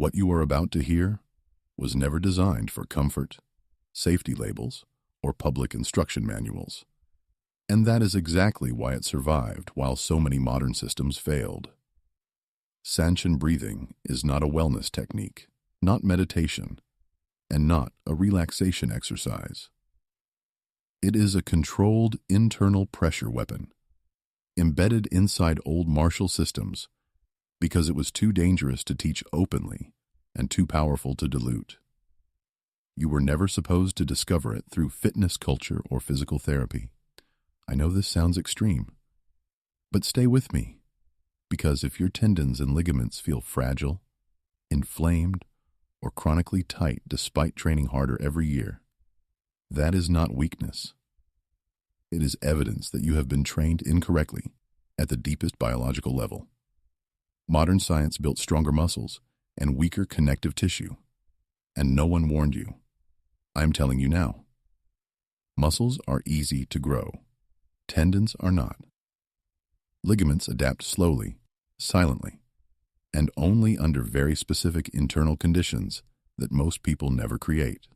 What you are about to hear was never designed for comfort, safety labels, or public instruction manuals. And that is exactly why it survived while so many modern systems failed. Sanchin breathing is not a wellness technique, not meditation, and not a relaxation exercise. It is a controlled internal pressure weapon, embedded inside old martial systems because it was too dangerous to teach openly and too powerful to dilute. You were never supposed to discover it through fitness culture or physical therapy. I know this sounds extreme, but stay with me, because if your tendons and ligaments feel fragile, inflamed, or chronically tight despite training harder every year, that is not weakness. It is evidence that you have been trained incorrectly at the deepest biological level. Modern science built stronger muscles and weaker connective tissue, and no one warned you. I'm telling you now. Muscles are easy to grow. Tendons are not. Ligaments adapt slowly, silently, and only under very specific internal conditions that most people never create.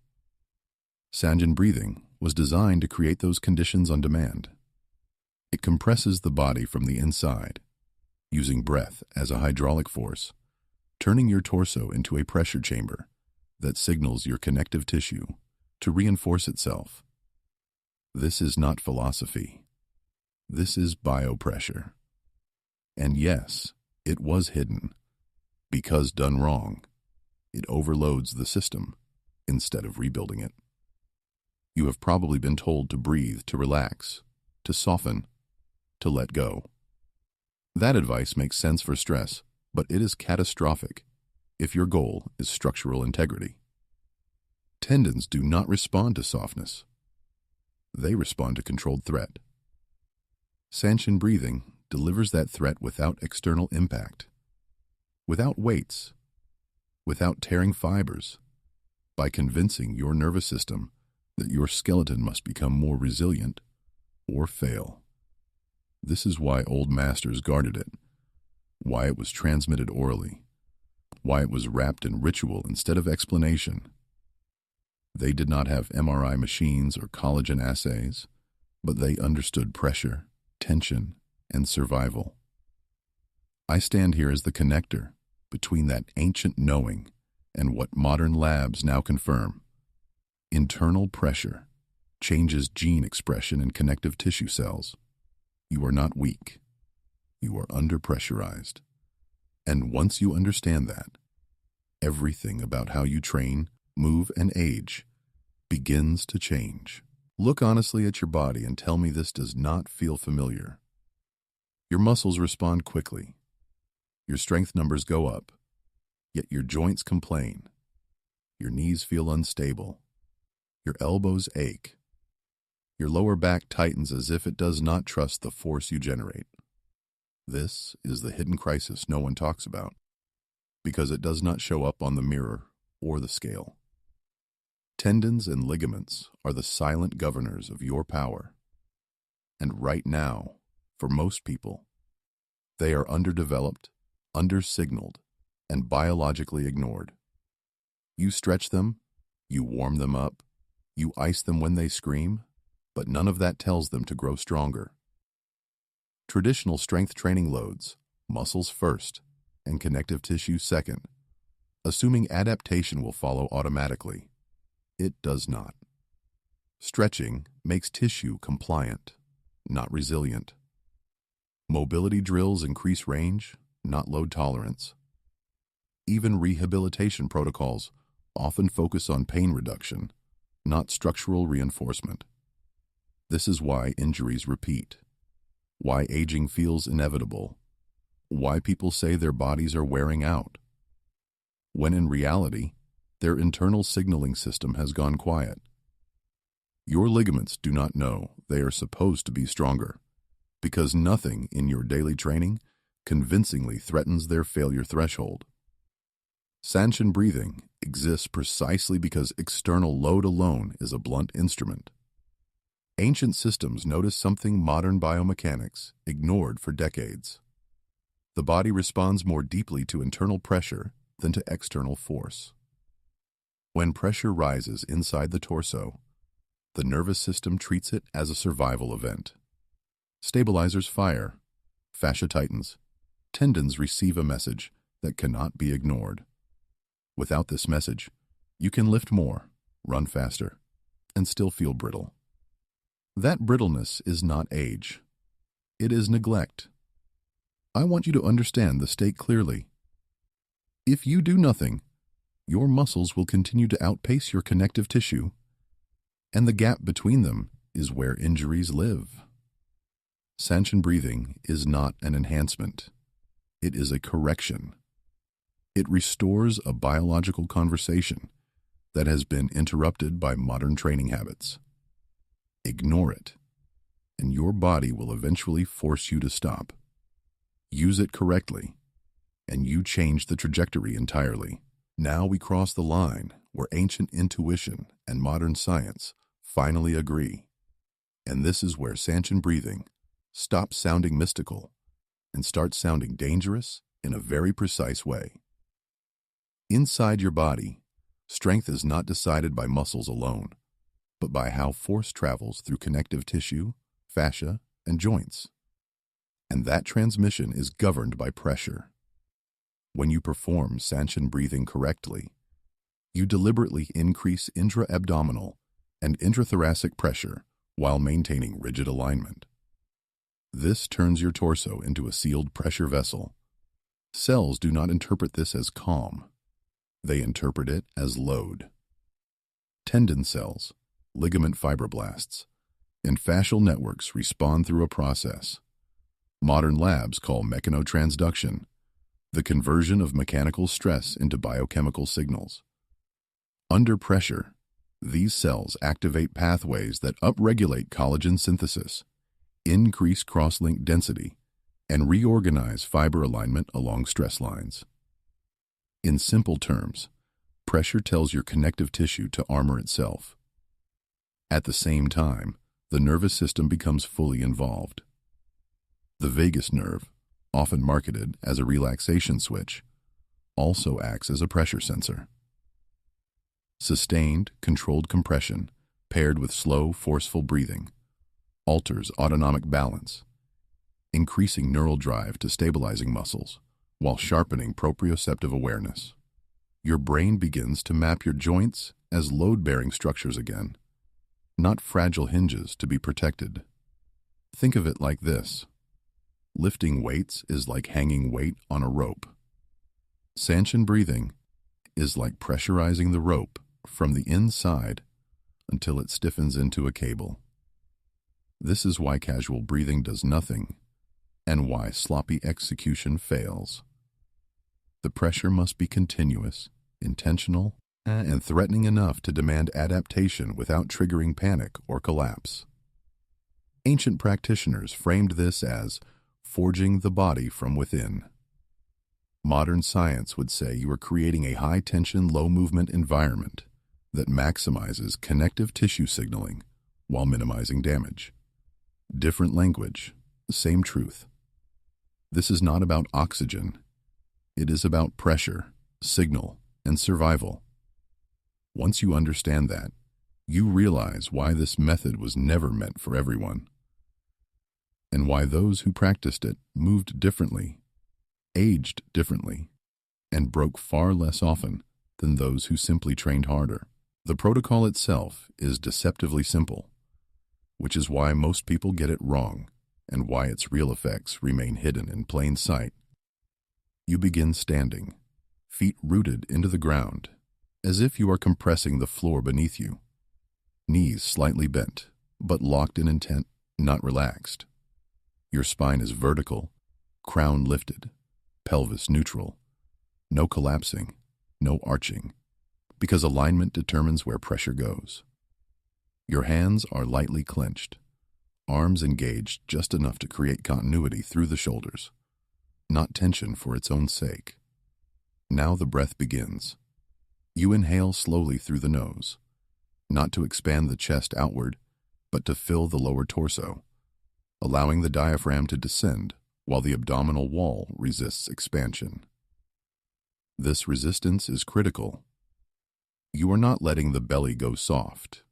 Sanchin breathing was designed to create those conditions on demand. It compresses the body from the inside, using breath as a hydraulic force, turning your torso into a pressure chamber that signals your connective tissue to reinforce itself. This is not philosophy. This is biopressure. And yes, it was hidden, because done wrong, it overloads the system instead of rebuilding it. You have probably been told to breathe, to relax, to soften, to let go. That advice makes sense for stress, but it is catastrophic if your goal is structural integrity. Tendons do not respond to softness. They respond to controlled threat. Sanchin breathing delivers that threat without external impact, without weights, without tearing fibers, by convincing your nervous system that your skeleton must become more resilient or fail. This is why old masters guarded it, why it was transmitted orally, why it was wrapped in ritual instead of explanation. They did not have MRI machines or collagen assays, but they understood pressure, tension, and survival. I stand here as the connector between that ancient knowing and what modern labs now confirm. Internal pressure changes gene expression in connective tissue cells. You are not weak. You are under-pressurized. And once you understand that, everything about how you train, move, and age begins to change. Look honestly at your body and tell me this does not feel familiar. Your muscles respond quickly. Your strength numbers go up, yet your joints complain. Your knees feel unstable. Your elbows ache. Your lower back tightens as if it does not trust the force you generate. This is the hidden crisis no one talks about, because it does not show up on the mirror or the scale. Tendons and ligaments are the silent governors of your power. And right now, for most people, they are underdeveloped, undersignaled, and biologically ignored. You stretch them, you warm them up, you ice them when they scream, but none of that tells them to grow stronger. Traditional strength training loads muscles first and connective tissue second, assuming adaptation will follow automatically. It does not. Stretching makes tissue compliant, not resilient. Mobility drills increase range, not load tolerance. Even rehabilitation protocols often focus on pain reduction, not structural reinforcement. This is why injuries repeat, why aging feels inevitable, why people say their bodies are wearing out, when in reality, their internal signaling system has gone quiet. Your ligaments do not know they are supposed to be stronger, because nothing in your daily training convincingly threatens their failure threshold. Sanchin breathing exists precisely because external load alone is a blunt instrument. Ancient systems noticed something modern biomechanics ignored for decades. The body responds more deeply to internal pressure than to external force. When pressure rises inside the torso, the nervous system treats it as a survival event. Stabilizers fire, fascia tightens, tendons receive a message that cannot be ignored. Without this message, you can lift more, run faster, and still feel brittle. That brittleness is not age. It is neglect. I want you to understand the stake clearly. If you do nothing, your muscles will continue to outpace your connective tissue, and the gap between them is where injuries live. Sanchin breathing is not an enhancement. It is a correction. It restores a biological conversation that has been interrupted by modern training habits. Ignore it, and your body will eventually force you to stop. Use it correctly, and you change the trajectory entirely. Now we cross the line where ancient intuition and modern science finally agree. And this is where Sanchin breathing stops sounding mystical and starts sounding dangerous in a very precise way. Inside your body, strength is not decided by muscles alone, but by how force travels through connective tissue, fascia, and joints. And that transmission is governed by pressure. When you perform Sanchin breathing correctly, you deliberately increase intra-abdominal and intrathoracic pressure while maintaining rigid alignment. This turns your torso into a sealed pressure vessel. Cells do not interpret this as calm. They interpret it as load. Tendon cells, ligament fibroblasts, and fascial networks respond through a process modern labs call mechanotransduction, the conversion of mechanical stress into biochemical signals. Under pressure, these cells activate pathways that upregulate collagen synthesis, increase cross-link density, and reorganize fiber alignment along stress lines. In simple terms, pressure tells your connective tissue to armor itself. At the same time, the nervous system becomes fully involved. The vagus nerve, often marketed as a relaxation switch, also acts as a pressure sensor. Sustained, controlled compression, paired with slow, forceful breathing, alters autonomic balance, increasing neural drive to stabilizing muscles, while sharpening proprioceptive awareness. Your brain begins to map your joints as load-bearing structures again, not fragile hinges to be protected. Think of it like this. Lifting weights is like hanging weight on a rope. Sanchin breathing is like pressurizing the rope from the inside until it stiffens into a cable. This is why casual breathing does nothing and why sloppy execution fails. The pressure must be continuous, intentional, and threatening enough to demand adaptation without triggering panic or collapse. Ancient practitioners framed this as forging the body from within. Modern science would say you are creating a high-tension, low-movement environment that maximizes connective tissue signaling while minimizing damage. Different language, same truth. This is not about oxygen. It is about pressure, signal, and survival. Once you understand that, you realize why this method was never meant for everyone, and why those who practiced it moved differently, aged differently, and broke far less often than those who simply trained harder. The protocol itself is deceptively simple, which is why most people get it wrong and why its real effects remain hidden in plain sight. You begin standing, feet rooted into the ground, as if you are compressing the floor beneath you. Knees slightly bent, but locked in intent, not relaxed. Your spine is vertical, crown lifted, pelvis neutral. No collapsing, no arching, because alignment determines where pressure goes. Your hands are lightly clenched, arms engaged just enough to create continuity through the shoulders, not tension for its own sake. Now the breath begins. You inhale slowly through the nose, not to expand the chest outward, but to fill the lower torso, allowing the diaphragm to descend while the abdominal wall resists expansion. This resistance is critical. You are not letting the belly go soft.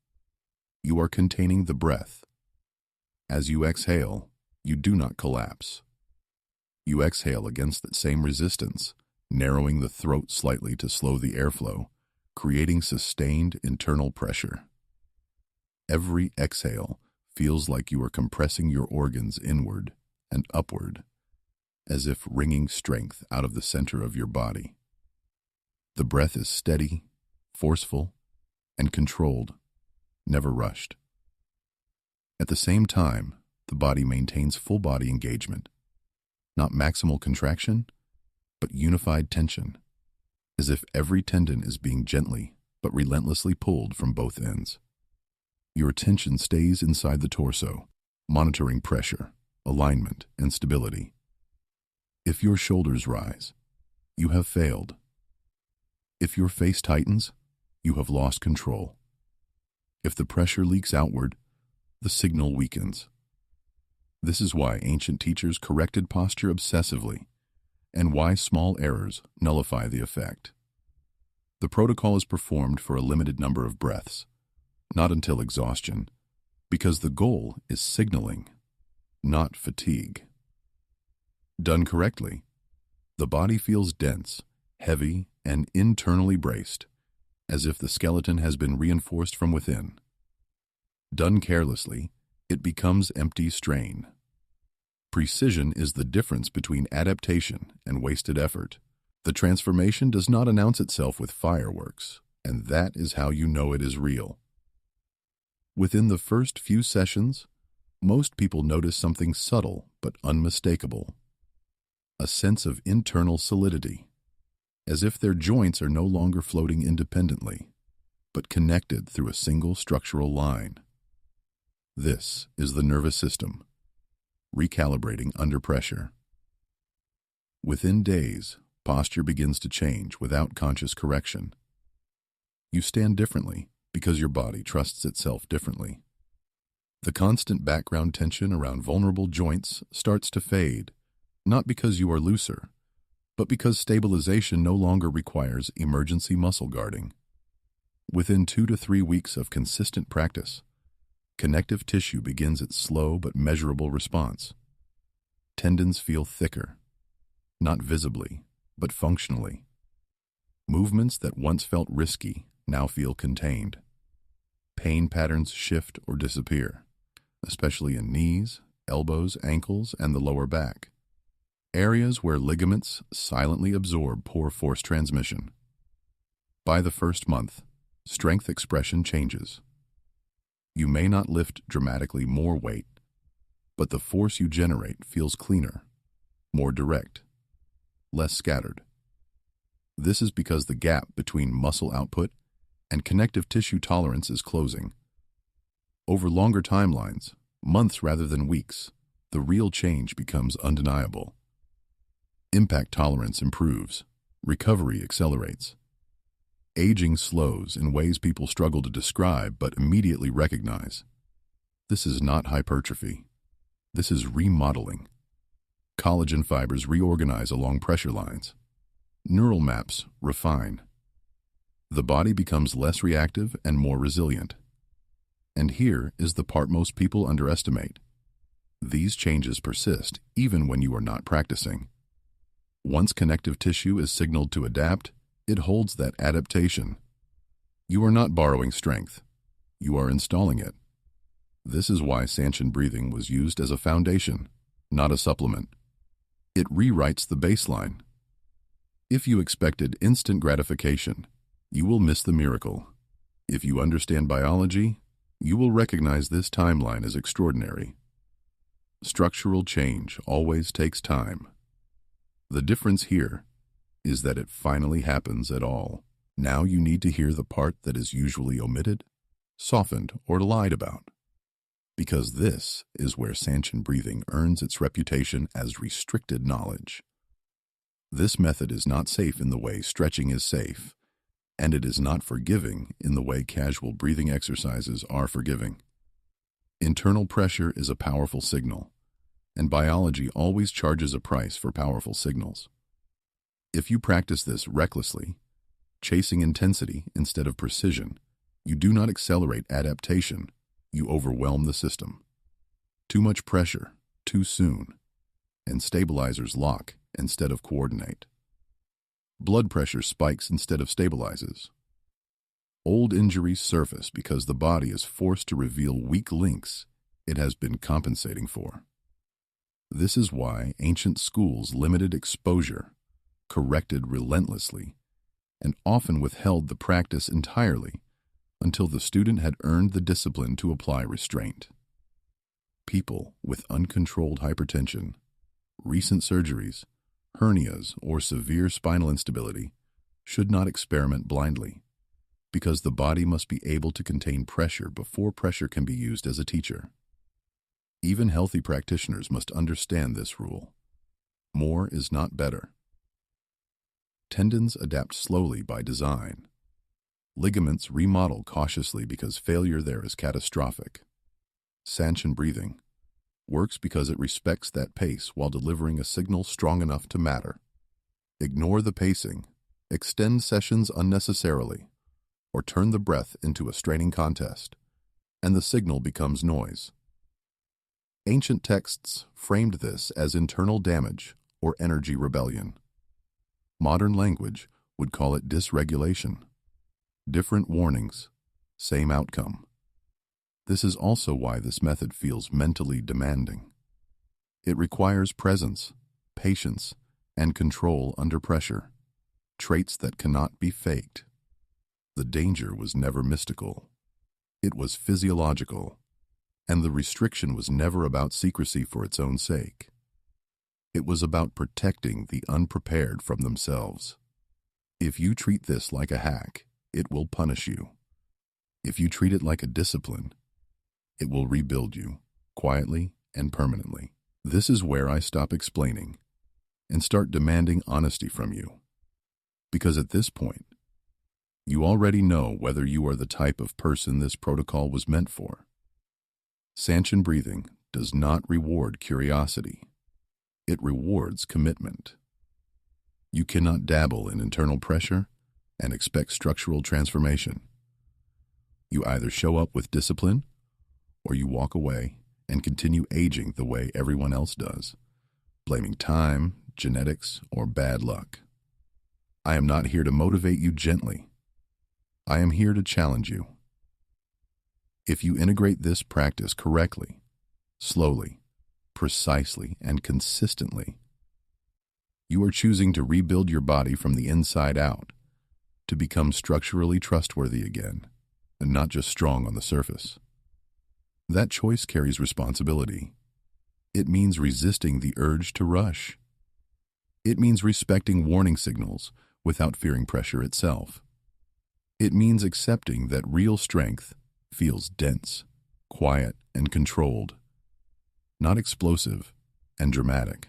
You are containing the breath. As you exhale, you do not collapse. You exhale against that same resistance, narrowing the throat slightly to slow the airflow, creating sustained internal pressure. Every exhale feels like you are compressing your organs inward and upward, as if wringing strength out of the center of your body. The breath is steady, forceful, and controlled, never rushed. At the same time, the body maintains full body engagement, not maximal contraction, but unified tension, as if every tendon is being gently but relentlessly pulled from both ends. Your attention stays inside the torso, monitoring pressure, alignment, and stability. If your shoulders rise, you have failed. If your face tightens, you have lost control. If the pressure leaks outward, the signal weakens. This is why ancient teachers corrected posture obsessively, and why small errors nullify the effect. The protocol is performed for a limited number of breaths, not until exhaustion, because the goal is signaling, not fatigue. Done correctly, the body feels dense, heavy, and internally braced, as if the skeleton has been reinforced from within. Done carelessly, it becomes empty strain. Precision is the difference between adaptation and wasted effort. The transformation does not announce itself with fireworks, and that is how you know it is real. Within the first few sessions, most people notice something subtle but unmistakable. A sense of internal solidity, as if their joints are no longer floating independently, but connected through a single structural line. This is the nervous system, recalibrating under pressure. Within days, posture begins to change without conscious correction. You stand differently because your body trusts itself differently. The constant background tension around vulnerable joints starts to fade, not because you are looser, but because stabilization no longer requires emergency muscle guarding. Within 2 to 3 weeks of consistent practice, connective tissue begins its slow but measurable response. Tendons feel thicker, not visibly, but functionally. Movements that once felt risky now feel contained. Pain patterns shift or disappear, especially in knees, elbows, ankles, and the lower back, areas where ligaments silently absorb poor force transmission. By the first month, strength expression changes. You may not lift dramatically more weight, but the force you generate feels cleaner, more direct, less scattered. This is because the gap between muscle output and connective tissue tolerance is closing. Over longer timelines, months rather than weeks, the real change becomes undeniable. Impact tolerance improves, recovery accelerates. Aging slows in ways people struggle to describe but immediately recognize. This is not hypertrophy. This is remodeling. Collagen fibers reorganize along pressure lines. Neural maps refine. The body becomes less reactive and more resilient. And here is the part most people underestimate. These changes persist even when you are not practicing. Once connective tissue is signaled to adapt, it holds that adaptation. You are not borrowing strength. You are installing it. This is why Sanchin breathing was used as a foundation, not a supplement. It rewrites the baseline. If you expected instant gratification, you will miss the miracle. If you understand biology, you will recognize this timeline as extraordinary. Structural change always takes time. The difference here is that it finally happens at all. Now you need to hear the part that is usually omitted, softened, or lied about. Because this is where Sanchin breathing earns its reputation as restricted knowledge. This method is not safe in the way stretching is safe, and it is not forgiving in the way casual breathing exercises are forgiving. Internal pressure is a powerful signal, and biology always charges a price for powerful signals. If you practice this recklessly, chasing intensity instead of precision, you do not accelerate adaptation, you overwhelm the system. Too much pressure, too soon, and stabilizers lock instead of coordinate. Blood pressure spikes instead of stabilizes. Old injuries surface because the body is forced to reveal weak links it has been compensating for. This is why ancient schools limited exposure, corrected relentlessly, and often withheld the practice entirely until the student had earned the discipline to apply restraint. People with uncontrolled hypertension, recent surgeries, hernias, or severe spinal instability should not experiment blindly, because the body must be able to contain pressure before pressure can be used as a teacher. Even healthy practitioners must understand this rule. More is not better. Tendons adapt slowly by design. Ligaments remodel cautiously because failure there is catastrophic. Sanchin breathing works because it respects that pace while delivering a signal strong enough to matter. Ignore the pacing, extend sessions unnecessarily, or turn the breath into a straining contest, and the signal becomes noise. Ancient texts framed this as internal damage or energy rebellion. Modern language would call it dysregulation. Different warnings, same outcome. This is also why this method feels mentally demanding. It requires presence, patience, and control under pressure, traits that cannot be faked. The danger was never mystical. It was physiological, and the restriction was never about secrecy for its own sake. It was about protecting the unprepared from themselves. If you treat this like a hack, it will punish you. If you treat it like a discipline, it will rebuild you, quietly and permanently. This is where I stop explaining and start demanding honesty from you. Because at this point, you already know whether you are the type of person this protocol was meant for. Sanchin breathing does not reward curiosity. It rewards commitment. You cannot dabble in internal pressure and expect structural transformation. You either show up with discipline or you walk away and continue aging the way everyone else does, blaming time, genetics, or bad luck. I am not here to motivate you gently. I am here to challenge you. If you integrate this practice correctly, slowly, precisely, and consistently, you are choosing to rebuild your body from the inside out, to become structurally trustworthy again, and not just strong on the surface. That choice carries responsibility. It means resisting the urge to rush. It means respecting warning signals without fearing pressure itself. It means accepting that real strength feels dense, quiet, and controlled, not explosive and dramatic.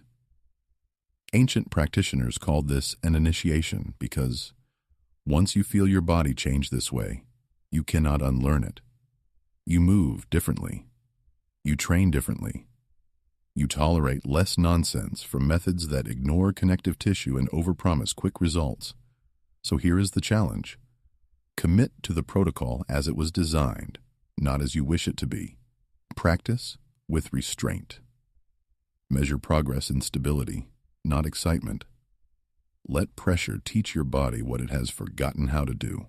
Ancient practitioners called this an initiation because once you feel your body change this way, you cannot unlearn it. You move differently. You train differently. You tolerate less nonsense from methods that ignore connective tissue and overpromise quick results. So here is the challenge. Commit to the protocol as it was designed, not as you wish it to be. Practice with restraint. Measure progress in stability, not excitement. Let pressure teach your body what it has forgotten how to do.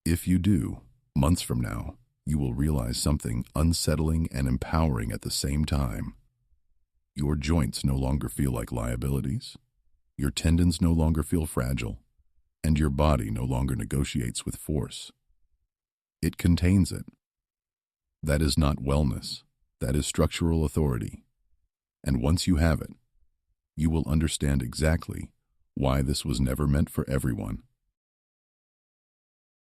If you do, months from now, you will realize something unsettling and empowering at the same time. Your joints no longer feel like liabilities. Your tendons no longer feel fragile. And your body no longer negotiates with force. It contains it. That is not wellness. That is structural authority. And once you have it, you will understand exactly why this was never meant for everyone.